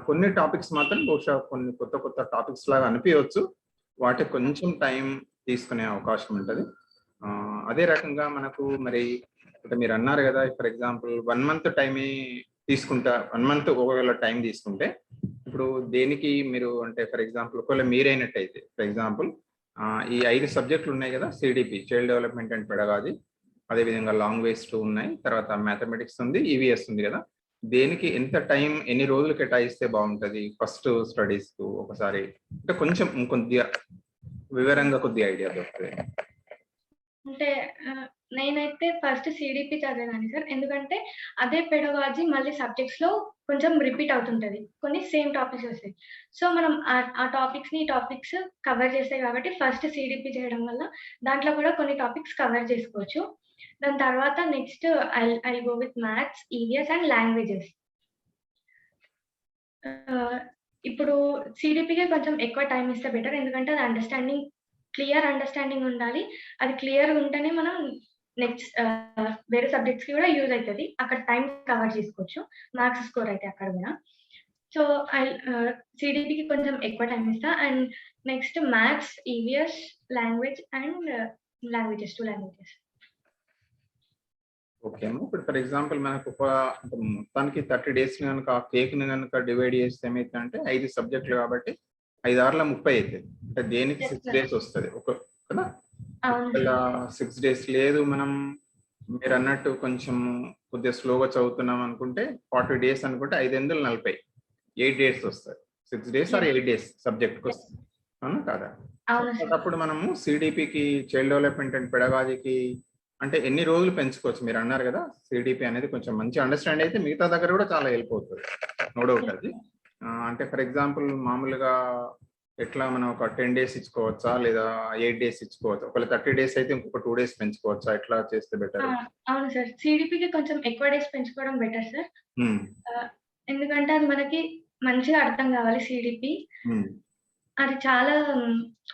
కొన్ని టాపిక్స్ మాత్రం బహుశా కొన్ని కొత్త కొత్త టాపిక్స్ లాగా అనిపించవచ్చు. వాటికి కొంచెం టైం తీసుకునే అవకాశం ఉంటుంది. అదే రకంగా మనకు మరి అంటే మీరు అన్నారు కదా, ఫర్ ఎగ్జాంపుల్ 1 మంత్ టైమే తీసుకుంటా, 1 మంత్ ఒకవేళ టైం తీసుకుంటే ఇప్పుడు దేనికి మీరు అంటే ఫర్ ఎగ్జాంపుల్ ఒకవేళ మీరైనట్టయితే ఫర్ ఎగ్జాంపుల్ ఈ 5 సబ్జెక్టులు ఉన్నాయి కదా, CDP child development and pedagogy, అదేవిధంగా లాంగ్వేజ్ 2 ఉన్నాయి, తర్వాత మ్యాథమెటిక్స్ ఉంది, ఈవీఎస్ ఉంది కదా, దేనికి ఎంత టైం ఎన్ని రోజులు కేటాయిస్తే బాగుంటుంది ఫస్ట్ స్టడీస్ కు ఒకసారి అంటే కొంచెం కొద్దిగా వివరంగా కొద్దిగా ఐడియా దొరుకుతుంది.
అంటే నేనైతే ఫస్ట్ సిడిపి చదివేదాన్ని సార్. ఎందుకంటే అదే పెడగాజీ మళ్ళీ సబ్జెక్ట్స్‌లో కొంచెం రిపీట్ అవుతుంటది. కొన్ని సేమ్ టాపిక్స్ వస్తాయి. సో, మనం ఆ టాపిక్స్‌ని, ఈ టాపిక్స్ కవర్ చేస్తాయి కాబట్టి ఫస్ట్ సిడిపి చేయడం వల్ల దాంట్లో కూడా కొన్ని టాపిక్స్ కవర్ చేసుకోవచ్చు. దాని తర్వాత next I'll go with maths, EVS and languages. ఇప్పుడు సిడిపికి కొంచెం ఎక్కువ టైం ఇస్తే బెటర్. ఎందుకంటే అది క్లియర్ అండర్‌స్టాండింగ్ ఉండాలి. అది క్లియర్‌గా ఉంటేనే మనం నెక్స్ట్ వేరే సబ్జెక్ట్స్‌కి కూడా యూజ్ అయితది. అక్కడ టైం కవర్ చేసుకోవచ్చు. మార్క్స్ స్కోర్ అయితే అక్కడ గూడా. సో, సిడిపికి కొంచెం ఎక్కువ టైం ఇస్తా. And next maths, EVS, language and languages 2 languages.
Okay అమ్మా. ఇప్పుడు ఫర్ ఎగ్జాంపుల్ మనకు అంటే మొత్తానికి 30 డేస్ కనుక ఆ కేక్‌ని కనుక డివైడ్ చేస్తే ఏమైతుందంటే 5 సబ్జెక్టులు కాబట్టి 5 6ల 30 అవుతుంది. అంటే దేనికి
Yes,
6
sir.
డేస్ వస్తుంది కదా.
అవును
ఒకవేళ
సార్.
6 డేస్ లేదు, మనం మీరు అన్నట్టు కొంచెం కొద్దిగా స్లోగా చదువుతున్నాం అనుకుంటే 40 డేస్ అనుకుంటే 5 8 40 8 డేస్ వస్తుంది. 6 డేస్ ఆర్ 8 డేస్ సబ్జెక్ట్కి
Yes.
వస్తుంది, అవునా కాదా?
అవును సార్.
అప్పుడు మనము సిడిపికి చైల్డ్ డెవలప్మెంట్ అండ్ పెడగాజీకి అంటే ఎన్ని రోజులు పెంచుకోవచ్చు? మీరు అన్నారు కదా సిడిపి అనేది కొంచెం మంచి అండర్స్టాండ్ అయితే మిగతా దగ్గర కూడా చాలా హెల్ప్ అవుతుంది, నో డౌట్ అది. అంటే ఫర్ ఎగ్జాంపుల్ మామూలుగా ఎట్లా మనం ఒక 10 డేస్ ఇచ్చుకోవచ్చా లేదా 8 డేస్ ఇచ్చుకోవచ్చా? ఒకవేళ 30 డేస్ అయితే ఇంకొక 2 డేస్ పెంచుకోవచ్చా? ఎట్లా చేస్తే బెటర్?
అవును సార్. సిడిపికి కొంచెం ఎక్కువ డేస్ పెంచుకోవడం బెటర్ సార్. ఎందుకంటే అది మనకి మంచిగా అర్థం కావాలి సిడిపి. అది చాలా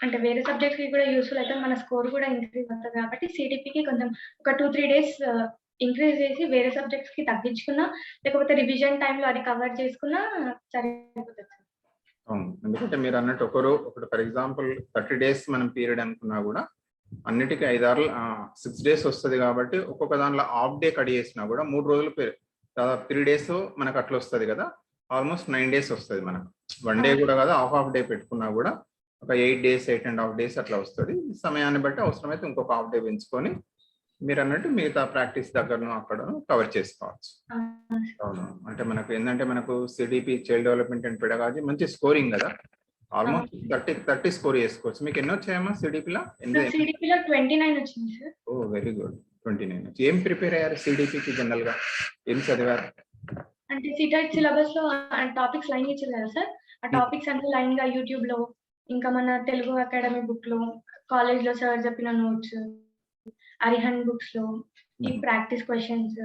అంటే వేరే సబ్జెక్ట్స్‌కి కూడా యూజ్‌ఫుల్ అయితది. మన స్కోర్ కూడా ఇంక్రీజ్ అవుతది కాబట్టి సిడిపికి కొంచెం ఒక 2, 3 డేస్ ఇంక్రీజ్ చేసి వేరే సబ్జెక్ట్స్‌కి తగ్గించుకున్నా, లేకపోతే రివిజన్ టైమ్‌లో అది కవర్ చేసుకున్నా సరిపోతది సార్.
అవును. ఎందుకంటే మీరు అన్నట్టు ఒకటి ఫర్ ఎగ్జాంపుల్ 30 డేస్ మనం పీరియడ్ అనుకున్నా కూడా అన్నిటికీ 5 6 6 డేస్ వస్తుంది కాబట్టి ఒక్కొక్క దాంట్లో హాఫ్ డే కట్ చేసినా కూడా 3 రోజులు దాదాపు 3 డేస్ మనకు అట్లా వస్తుంది కదా. ఆల్మోస్ట్ 9 డేస్ వస్తుంది మనకు. 1 డే కూడా కాదు, హాఫ్ డే పెట్టుకున్నా కూడా ఒక 8 days 8.5 days అట్లా వస్తుంది. సమయాన్ని బట్టి అవసరమైతే ఇంకొక హాఫ్ డే పెంచుకొని మీరు అన్నట్టు మిగతా ప్రాక్టీస్ దగ్గరను అక్కడ కవర్ చేసుకోవచ్చు. అవును. అంటే మనకు ఏంటంటే మనకు CDP child development and pedagogy మంచి స్కోరింగ్ కదా, ఆల్మోస్ట్ 30 స్కోర్ చేసుకోవచ్చు. మీకు ఎన్ని వచ్చాయమ్మా సిడిపిలో?
సిడిపిలో 29 వచ్చింది సార్.
ఓ వెరీ గుడ్. 29. ఏం ప్రిపేర్ అయ్యారు సిడిపికి? జనరల్ గా ఏం చదివారు?
అంటే సిటెట్ సిలబస్ లో టాపిక్స్ లైన్ ఇచ్చారు కదా సార్, ఆ టాపిక్స్ అన్ని లైన్ గా యూట్యూబ్ లో, ఇంకా మన తెలుగు అకాడమీ బుక్ లో, కాలేజ్ లో సార్ చెప్పిన నోట్స్, అరిహన్ బుక్స్ లో ఈ practice questions,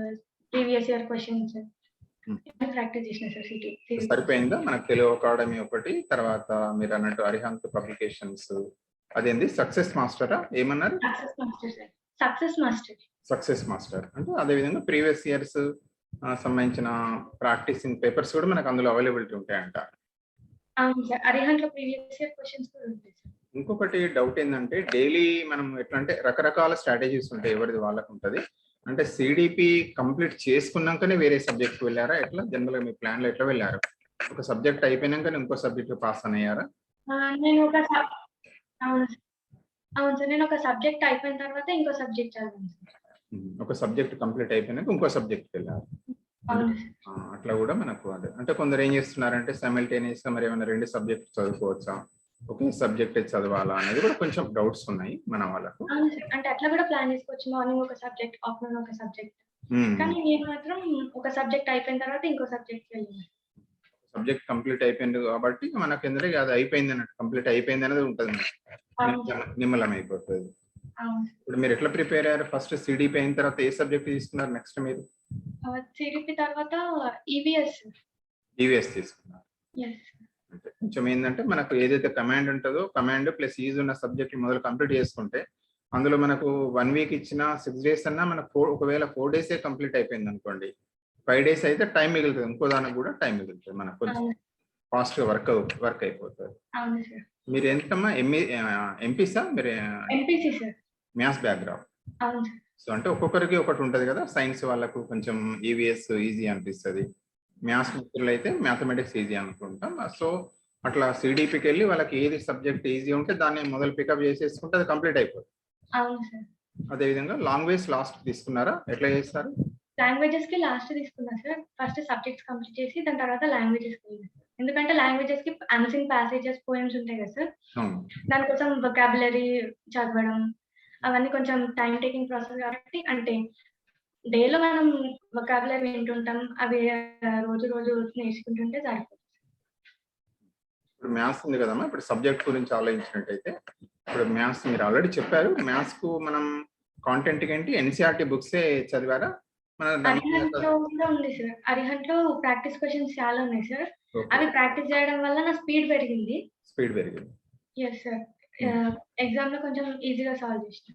previous year questions practice చేసిన సార్.
సరిపోయిందా? మనకు తెలుగు అకాడమీ ఒకటి, తర్వాత మీరు అన్నట్టు అరిహంత్ పబ్లికేషన్స్, అదేంది సక్సెస్ మాస్టరా ఏమన్నారు?
Success master sir. Success master.
Success master అంటే అదే విధంగా ప్రీవియస్ ఇయర్స్ సంబంధించిన ప్రాక్టీసింగ్ పేపర్స్ కూడా మనకు అందులో అవైలబిలిటీ ఉంటాయంట.
అవును సార్, అరిహంత్ లో ప్రీవియస్ ఇయర్ క్వశ్చన్స్ కూడా ఉంటాయి సార్.
ఇంకొకటి డౌట్ ఏంటంటే డైలీ మనం ఎట్లా అంటే రకరకాల స్ట్రాటజీస్ ఉంటాయి, ఎవరిది వాళ్ళకు ఉంటుంది. అంటే సిడిపి కంప్లీట్ చేసుకున్నాకనే వేరే సబ్జెక్ట్ వెళ్ళారా? ఎట్లా జనరల్ గా మీ ప్లాన్ లో ఎట్లా వెళ్ళారు? ఒక సబ్జెక్ట్ అయిపోయినాక ఇంకో సబ్జెక్ట్ పాస్ అయ్యారా?
నేను ఒక అవును సార్, నేను ఒక సబ్జెక్ట్ అయిపోయిన తర్వాత ఇంకో సబ్జెక్ట్ చదివాను సార్.
ఒక సబ్జెక్ట్ కంప్లీట్ అయిపోయినాక ఇంకో సబ్జెక్ట్ వెళ్ళారు. అట్లా కూడా మనకు అదే అంటే కొందరు ఏం చేస్తున్నారంటే సైమల్టేనియస్ గా మరి ఏమైనా 2 సబ్జెక్ట్ చదువుకోవచ్చా, ఒకే సబ్జెక్ట్ చదవాలా అనేది కూడా కొంచెం డౌట్స్ ఉన్నాయి మన వాళ్ళకు.
అంటే అట్లా కూడా ప్లాన్ చేసుకోవచ్చు, మార్నింగ్ ఒక సబ్జెక్ట్, ఆఫ్టర్నూన్ ఒక సబ్జెక్ట్. కానీ నేను మాత్రం ఒక సబ్జెక్ట్ అయిపోయిన తర్వాత ఇంకో సబ్జెక్ట్ వెళ్ళాను.
సబ్జెక్ట్ కంప్లీట్ అయిపోయింది కాబట్టి మనకు ఎందుకంటే అది అయిపోయింది అన్నట్టు, కంప్లీట్ అయిపోయింది అనేది ఉంటుంది, నిమ్మలం అయిపోతుంది. ఇప్పుడు మీరు ఎట్లా ప్రిపేర్ అయ్యారు? ఫస్ట్ సిడిపి అయిన తర్వాత ఏ సబ్జెక్ట్ తీసుకున్నారు నెక్స్ట్ మీరు?
సిడిపి తర్వాత ఈవీఎస్
తీసుకున్నారు. అంటే కొంచెం ఏంటంటే మనకు ఏదైతే కమాండ్ ఉంటుందో కమాండ్ ప్లస్ ఈజ్ ఉన్న సబ్జెక్ట్ మొదలు కంప్లీట్ చేసుకుంటే అందులో మనకు 1 వీక్ ఇచ్చిన 6 days అన్నా మనకు ఒకవేళ 4 days కంప్లీట్ అయిపోయింది అనుకోండి, 5 days అయితే టైం మిగులుతుంది, ఇంకో దానికి కూడా టైం మిగులుతుంది, మనకు కొంచెం ఫాస్ట్ గా వర్క్ అయిపోతుంది. మీరు ఎంతమ్మా ఎంపీసా? మీరు మ్యాథ్స్ బ్యాక్గ్రౌండ్. సో అంటే ఒక్కొక్కరికి ఒకటి ఉంటది కదా, సైన్స్ వాళ్ళకు కొంచెం ఈవీఎస్ ఈజీ అనిపిస్తుంది, మ్యాథ్స్ మిత్రులు అయితే మ్యాథమెటిక్స్ ఈజీ అనుకుంటాం. సో అట్లా సిడిపికి వెళ్ళి వాళ్ళకి ఏది సబ్జెక్ట్ ఈజీ ఉంటే దాన్ని మొదలు పికప్ చేసేసుకుంటే అది కంప్లీట్ అయిపోతుంది. అదే విధంగా లాంగ్వేజ్ లాస్ట్ తీసుకున్నారా? ఎట్లా చేస్తారు?
లాంగ్వేజెస్ కి లాస్ట్ తీసుకున్నా సార్. ఫస్ట్ సబ్జెక్ట్స్ కంప్లీట్ చేసి దాని తర్వాత లాంగ్వేజెస్ కి, ఎందుకంటే లాంగ్వేజెస్ కి అన్సింగ్ ప్యాసేజెస్, పోయమ్స్ ఉంటాయి కదా సార్, దానికోసం వొకాబులరీ చదవడం అవన్నీ కొంచెం టైం టేకింగ్ ప్రాసెస్ కాబట్టి, అంటే డేలో మనం వొకాబులరీ వింటుంటాం, అవి రోజు నేర్చుకుంటుంటే సరిపోతుంది.
ఇప్పుడు మ్యాథ్స్ ఉంది కదమ్మా, ఇప్పుడు సబ్జెక్ట్ గురించి ఆలోచించినట్టయితే ఇప్పుడు మ్యాథ్స్ మీరు ఆల్రెడీ చెప్పారు, మ్యాథ్స్ కు మనం కాంటెంట్ ఏంటి ఎన్సీఆర్టీ బుక్సే చదివారా?
ఉంది సార్, అరిహంట్ లో ప్రాక్టీస్ క్వశ్చన్స్ చాలా ఉన్నాయి సార్, అవి ప్రాక్టీస్ చేయడం వల్ల నా స్పీడ్ పెరిగింది. ఎస్ సార్, ఎగ్జామ్ లో కొంచెం ఈజీగా సాల్వ్ చేసిన.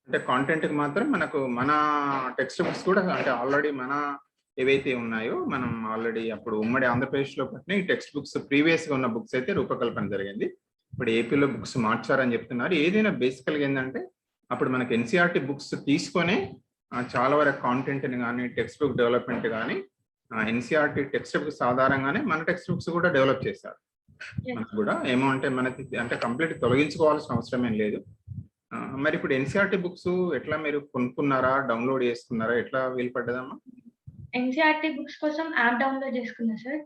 అంటే కాంటెంట్ కి మాత్రం మనకు మన టెక్స్ట్ బుక్స్ కూడా అంటే ఆల్రెడీ మన ఏవైతే ఉన్నాయో మనం ఆల్రెడీ అప్పుడు ఉమ్మడి ఆంధ్రప్రదేశ్ లో పట్టిన ఈ టెక్స్ట్ బుక్స్ ప్రీవియస్ గా ఉన్న బుక్స్ అయితే రూపకల్పన జరిగింది. ఇప్పుడు ఏపీలో బుక్స్ మార్చారని చెప్తున్నారు. ఏదైనా బేసికల్ గా ఏంటంటే అప్పుడు మనకి ఎన్సీఆర్టీ బుక్స్ తీసుకొని చాలా వరకు కాంటెంట్ ని కానీ టెక్స్ట్ బుక్ డెవలప్మెంట్ కానీ ఎన్సీఆర్టీ టెక్స్ట్ బుక్స్ ఆధారంగానే మన టెక్స్ట్ బుక్స్ కూడా డెవలప్ చేశారు. మనకు కూడా ఏమో అంటే మనకి అంటే కంప్లీట్ తొలగించుకోవాల్సిన అవసరం ఏం లేదు. మరి ఇప్పుడు ఎన్సీఆర్టీ బుక్స్ ఎట్లా మీరు కొనుక్కున్నారా, డౌన్లోడ్ చేసుకున్నారా, ఎట్లా వీలు పడ్డదమ్మా?
ఎన్సీఆర్టీ బుక్స్ కోసం యాప్ డౌన్లోడ్ చేసుకున్నా సార్.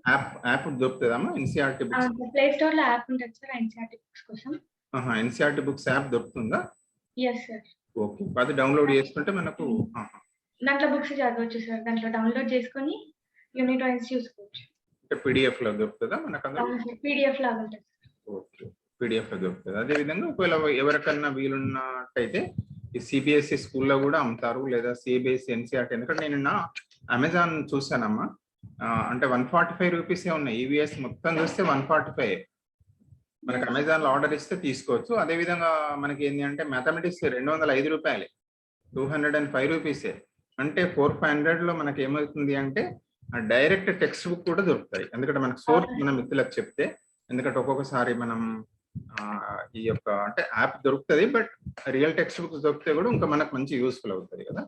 యాప్ దొరుకుతుందమ్మా ఎన్సీఆర్టీ బుక్స్?
ప్లే స్టోర్ లో యాప్ ఉంటుంది సార్ ఎన్సీఆర్టీ బుక్స్ కోసం.
ఎన్సీఆర్టీ బుక్స్ యాప్ దొరుకుతుందా?
Yes sir.
ఓకే, అది డౌన్లోడ్ చేసుకుంటే మనకు
దాంట్లో బుక్స్ చదవచ్చు సార్, దాంట్లో డౌన్లోడ్ చేసుకొని యూనిట్ వైస్ చూసుకోవచ్చు.
అంటే పీడిఎఫ్ లో దొరుకుతుందా మనకు?
పీడిఎఫ్ లాగా ఉంటుంది.
ఓకే, పీడిఎఫ్ లో దొరుకుతుంది. అదే విధంగా ఒకవేళ ఎవరికన్నా వీలున్నట్టయితే ఈ సిబిఎస్ఈ స్కూల్లో కూడా అమ్ముతారు, లేదా సిబిఎస్ఈ ఎన్సీఆర్టీ. ఎందుకంటే నేను అమెజాన్ చూసానమ్మా, అంటే 145 రూపీసే ఉన్నాయి. ఈవీఎస్ మొత్తం చూస్తే 145. మనకి అమెజాన్ లో ఆర్డర్ ఇస్తే తీసుకోవచ్చు. అదే విధంగా మనకి ఏంటి అంటే మ్యాథమెటిక్స్ 205 రూపాయలే, 205 రూపీసే. అంటే 400 లో మనకి ఏమవుతుంది అంటే డైరెక్ట్ టెక్స్ట్ బుక్ కూడా దొరుకుతాయి. ఎందుకంటే మనకు సోర్స్ మనం మిత్రులకు చెప్తే, ఎందుకంటే ఒక్కొక్కసారి మనం ఈ యొక్క అంటే యాప్ దొరుకుతుంది, బట్ రియల్ టెక్స్ట్ బుక్స్ దొరికితే కూడా ఇంకా మనకు మంచి యూస్ఫుల్ అవుతుంది కదా.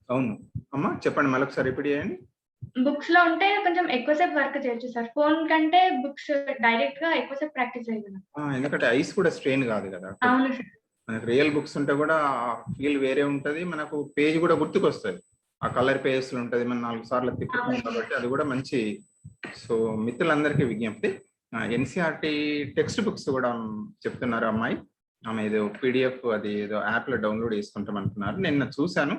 అవును అమ్మా, చెప్పండి మళ్ళొకసారి రిపీట్ చేయండి.
బుక్స్ లో ఉంటే కొంచెం ఎక్కువసేపు వర్క్ చేయొచ్చు సార్. ఫోన్ కంటే బుక్స్ డైరెక్ట్ గా ఎక్కువసేపు ప్రాక్టీస్ చేయగలం.
ఎందుకంటే ఐస్ కూడా స్ట్రెయిన్ కాదు కదా.
అవును సార్.
మనకు రియల్ బుక్స్ ఉంటే కూడా ఫీల్ వేరే ఉంటది, మనకు పేజ్ కూడా గుర్తుకొస్తుంది, ఆ కలర్ పేజెస్ ఉంటది, మనం 4 సార్లు తిప్పుతాం కాబట్టి అది కూడా మంచి. సో మిత్రులందరికీ విజ్ఞప్తి, ఎన్సీఆర్టీ టెక్స్ట్ బుక్స్ కూడా చెప్తున్నారు అమ్మాయి, ఆమె ఏదో పీడిఎఫ్ అది ఏదో యాప్ లో డౌన్లోడ్ చేసుకుంటాం అంటున్నారు. నిన్న చూశాను,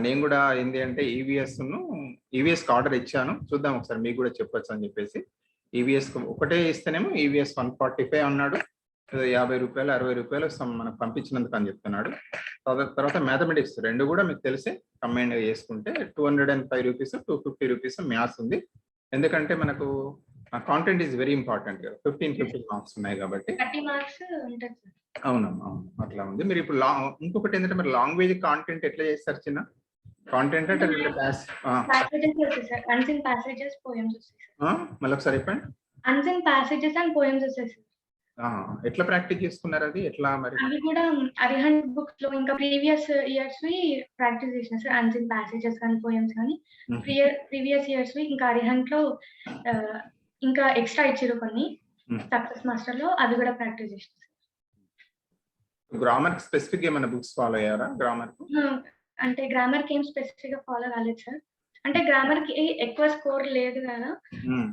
నేను కూడా ఏంటి అంటే ఈవీఎస్ కి ఆర్డర్ ఇచ్చాను, చూద్దాం ఒకసారి మీకు కూడా చెప్పొచ్చు అని చెప్పేసి. ఈవీఎస్ ఒకటే ఇస్తేనేమో ఈవీఎస్ 145 అన్నాడు, 50 రూపాయలు 60 రూపాయలు మనకు పంపించినందుకు అని చెప్తున్నాడు. తర్వాత మ్యాథమెటిక్స్ 2 కూడా మీకు తెలిసే కంబైన్ చేసుకుంటే 205 రూపీస్ 250 రూపీస్ మ్యాథ్స్ ఉంది. ఎందుకంటే మనకు content is very important, 15 marks ఉన్నాయి కాబట్టి.
30 మార్క్స్ ఉంటుంది సార్.
అవునమ్మా, అవును అట్లా ఉంది. మీరు ఇప్పుడు ఇంకొకటి ఏంటంటే మరి లాంగ్వేజ్ కాంటెంట్ ఎట్లా చేస్తారు చిన్న కాంటెంట్ అంటే
అన్సీన్ ప్యాసేజెస్ పోయమ్స్ వస్తాయి సార్.
మళ్ళీ ఒకసారి చెప్పండి.
అన్సీన్ ప్యాసేజెస్ అండ్ పోయమ్స్ వస్తాయి సార్.
ఎట్లా ప్రాక్టీస్ చేసుకున్నారు అది ఎట్లా మరి?
అవి కూడా అరిహంట్ బుక్స్ లో ఇంకా ప్రీవియస్ ఇయర్స్ వి ప్రాక్టీస్ చేసిన సార్, అన్సీన్ ప్యాసేజెస్ కానీ పోయమ్స్ కానీ ప్రీవియస్ ఇయర్స్ వి ఇంకా అరిహంట్ లో ఇంకా ఎక్స్ట్రా ఇచ్చారు కొన్ని సక్సెస్ మాస్టర్ లో, అవి కూడా ప్రాక్టీస్ చేసిన సార్.
గ్రామర్ స్పెసిఫిక్ ఏమైనా బుక్స్ ఫాలో అయ్యారా? గ్రామర్
అంటే గ్రామర్ కి ఏం స్పెసిఫిక్ గా ఫాలో కాలేదు సార్, అంటే గ్రామర్ కి ఎక్కువ స్కోర్ లేదు కదా.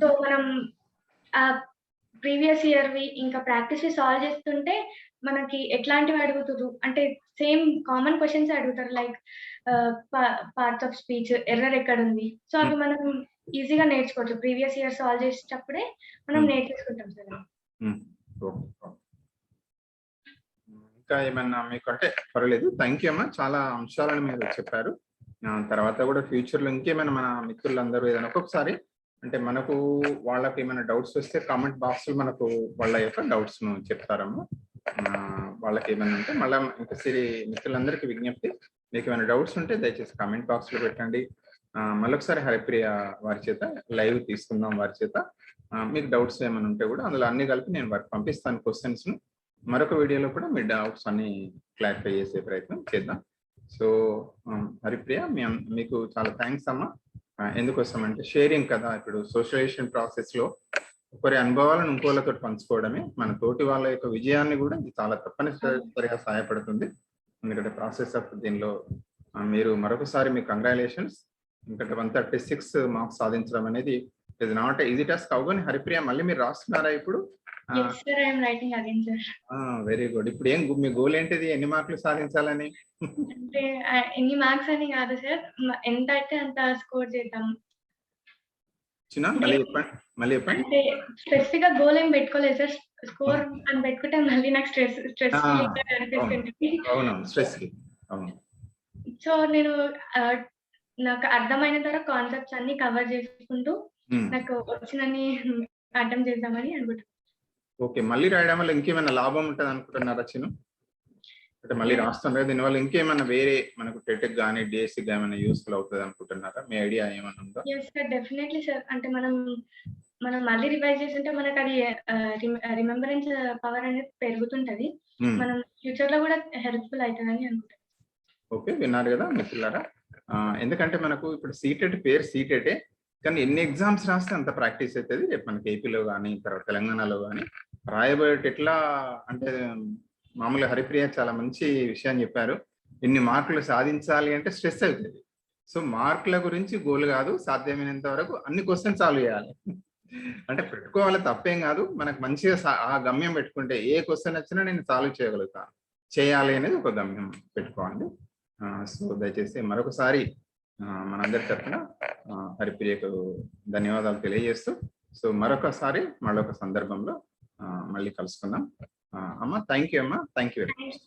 సో మనం ప్రీవియస్ ఇయర్ వి ఇంకా ప్రాక్టీస్ సాల్వ్ చేస్తుంటే మనకి ఎట్లాంటివి అడుగుతారు అంటే సేమ్ కామన్ క్వశ్చన్స్ అడుగుతారు, like parts of speech error ఎక్కడ ఉంది, సో అవి మనం ఈజీగా నేర్చుకోవచ్చు. ప్రీవియస్ ఇయర్ సాల్వ్ చేసేటప్పుడే మనం నేర్చేసుకుంటాం సార్.
ఇంకా ఏమన్నా మీకు అంటే పర్వాలేదు, థ్యాంక్ యూ అమ్మా, చాలా అంశాలను మీరు చెప్పారు. తర్వాత కూడా ఫ్యూచర్ లో ఇంకేమైనా మన మిత్రులందరూ ఏదైనా ఒక్కొక్కసారి అంటే మనకు వాళ్ళకి ఏమైనా డౌట్స్ వస్తే కామెంట్ బాక్స్ లో మనకు వాళ్ళ యొక్క డౌట్స్ ను చెప్తారమ్మా. వాళ్ళకి ఏమైనా ఉంటే మళ్ళీ ఇంకసారి మిత్రులందరికీ విజ్ఞప్తి, మీకు ఏమైనా డౌట్స్ ఉంటే దయచేసి కామెంట్ బాక్స్ లో పెట్టండి. మళ్ళొకసారి హరిప్రియ వారి చేత లైవ్ తీసుకుందాం, వారి చేత మీకు డౌట్స్ ఏమైనా ఉంటే కూడా అందులో అన్ని కలిపి నేను వారికి పంపిస్తాను క్వశ్చన్స్ ను. మరొక వీడియోలో కూడా మీ డౌట్స్ అన్ని క్లారిఫై చేసే ప్రయత్నం చేద్దాం. సో హరిప్రియ మీకు చాలా థ్యాంక్స్ అమ్మా. ఎందుకోసం అంటే షేరింగ్ కదా, ఇప్పుడు సోషలైజేషన్ ప్రాసెస్ లో ఒకరి అనుభవాలను ఇంకోళ్ళతో పంచుకోవడమే మన తోటి వాళ్ళ యొక్క విజయాన్ని కూడా ఇది చాలా తప్పనిసరిగా సహాయపడుతుంది. ఎందుకంటే ప్రాసెస్ ఆఫ్ దీనిలో మీరు మరొకసారి మీ కంగ్రాచులేషన్స్, ఎందుకంటే 136 మార్క్స్ సాధించడం అనేది ఇట్ నాట్ ఈజీ టాస్క్. అవగానే హరిప్రియ మళ్ళీ మీరు రాస్తున్నారా ఇప్పుడు? Very good. ఇప్పుడు ఏం మీ గోల్ ఏంటిది, ఎన్ని మార్కులు సాధించాలని?
అంటే ఎన్ని మార్క్స్ అని కాదు సార్, ఎంత అయితే అంత స్కోర్ చేద్దాం.
మళ్ళీ చెప్పండి.
అంటే స్పెసిఫిక్ గా గోల్ ఏం పెట్టుకోలేదు సార్, స్కోర్ అని పెట్టుకుంటే మళ్ళీ నాకు స్ట్రెస్ అనిపిస్తుంది. సో నేను నాకు అర్థమైన తర్వాత కాన్సెప్ట్స్ అన్ని కవర్ చేసుకుంటూ నాకు వచ్చినని అటెంప్ట్ చేద్దామని అనుకుంటున్నాను.
ఓకే, మళ్ళీ రాయడం వల్ల ఇంకేమైనా లాభం ఉంటుంది అనుకుంటున్నారా చిన్న? అంటే మళ్ళీ రాస్తుండే దీనివల్ల ఇంకేమైనా వేరే మనకు టెట్కి కానీ డిఎస్సి ఏమైనా యూస్ఫుల్ అవుతుంది అనుకుంటున్నారా? మీ ఐడియా ఏమైనా ఉందా?
Yes sir, definitely sir. అంటే మనం మళ్ళీ రివైజ్ చేస్తుంటే మనకు అది రిమెంబరెన్స్ పవర్ అనేది పెరుగుతుంటది, మనం ఫ్యూచర్ లో కూడా హెల్ప్ఫుల్ అవుతుందని అనుకుంటున్నాను.
ఓకే, విన్నారు కదా మిత్రులారా. ఎందుకంటే మనకు ఇప్పుడు సీటెట్ పేరు సీటెటే, కానీ ఎన్ని ఎగ్జామ్స్ రాస్తే అంత ప్రాక్టీస్ అవుతుంది. రేపు మనకి ఏపీలో కానీ తర్వాత తెలంగాణలో కానీ రాయబోయేట ఎట్లా అంటే మామూలుగా హరిప్రియ చాలా మంచి విషయాన్ని చెప్పారు. ఇన్ని మార్కులు సాధించాలి అంటే స్ట్రెస్ అవుతుంది. సో మార్కుల గురించి గోల్ కాదు, సాధ్యమైనంత వరకు అన్ని క్వశ్చన్స్ సాల్వ్ చేయాలి. అంటే పెట్టుకోవాలి, తప్పేం కాదు. మనకు మంచిగా ఆ గమ్యం పెట్టుకుంటే ఏ క్వశ్చన్ వచ్చినా నేను సాల్వ్ చేయగలుగుతాను, చేయాలి అనేది ఒక గమ్యం పెట్టుకోవాలి. సో దయచేసి మరొకసారి మనందరి తరఫున హరిప్రియకు ధన్యవాదాలు తెలియజేస్తూ, సో మరొకసారి మళ్ళొక సందర్భంలో మళ్ళీ కలుసుకుందాం. అమ్మా థ్యాంక్ యూ అమ్మా, థ్యాంక్ యూ వెరీ మచ్.